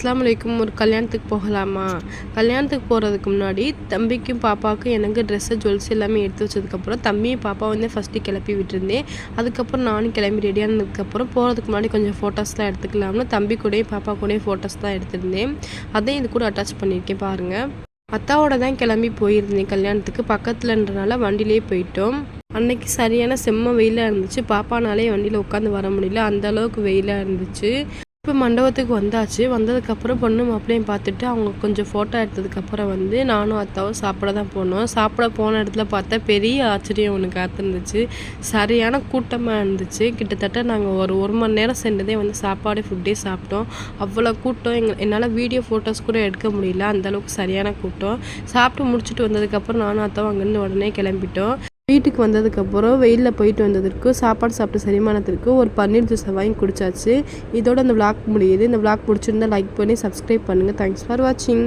அஸ்ஸலாமு அலைக்கும். ஒரு கல்யாணத்துக்கு போகலாமா? கல்யாணத்துக்கு போகிறதுக்கு முன்னாடி தம்பிக்கும் பாப்பாவுக்கும் எனக்கு ட்ரெஸ்ஸு ஜுவல்ஸ் எல்லாமே எடுத்து வச்சதுக்கப்புறம் தம்பியும் பாப்பா வந்து ஃபஸ்ட்டு கிளப்பி விட்டுருந்தேன். அதுக்கப்புறம் நானும் கிளம்பி ரெடியானதுக்கப்புறம் போகிறதுக்கு முன்னாடி கொஞ்சம் ஃபோட்டோஸ்லாம் எடுத்துக்கலாம்னு தம்பி கூடயும் பாப்பா கூடயும் ஃபோட்டோஸ்லாம் எடுத்திருந்தேன். அதையும் இது கூட அட்டாச் பண்ணியிருக்கேன் பாருங்கள். அத்தாவோட தான் கிளம்பி போயிருந்தேன் கல்யாணத்துக்கு. பக்கத்துலன்றனால வண்டியிலே போயிட்டோம். அன்னைக்கு சரியான செம்ம வெயிலாக இருந்துச்சு. பாப்பானாலே வண்டியில் உட்காந்து வர முடியல, அந்த அளவுக்கு வெயிலாக இருந்துச்சு. இப்போ மண்டபத்துக்கு வந்தாச்சு. வந்ததுக்கப்புறம் பொண்ணு மாப்பிள்ளையும் பார்த்துட்டு அவங்க கொஞ்சம் ஃபோட்டோ எடுத்ததுக்கப்புறம் வந்து நானும் அத்தாவும் சாப்பிட தான் போனோம். சாப்பிட போன இடத்துல பார்த்தா பெரிய ஆச்சரியம் ஒன்று காத்திருந்துச்சு. சரியான கூட்டமாக இருந்துச்சு. கிட்டத்தட்ட நாங்கள் ஒரு மணி நேரம் சென்றதே வந்து ஃபுட்டே சாப்பிட்டோம். அவ்வளோ கூட்டம். என்னால் வீடியோ ஃபோட்டோஸ் கூட எடுக்க முடியல, அந்தளவுக்கு சரியான கூட்டம். சாப்பிட்டு முடிச்சுட்டு வந்ததுக்கப்புறம் நானும் அத்தாவும் அங்கேருந்து உடனே கிளம்பிட்டோம். வீட்டுக்கு வந்ததுக்கப்புறம் வெயிலில் போயிட்டு வந்ததற்கு சாப்பாடு சாப்பிட்ட செரிமானத்திற்கு ஒரு பன்னீர் ஜூஸை வாங்கி குடிச்சாச்சு. இதோட இந்த விளாக் முடியுது. இந்த விளாக் பிடிச்சிருந்தா லைக் பண்ணி சப்ஸ்கிரைப் பண்ணுங்கள். தேங்க்ஸ் ஃபார் வாட்சிங்.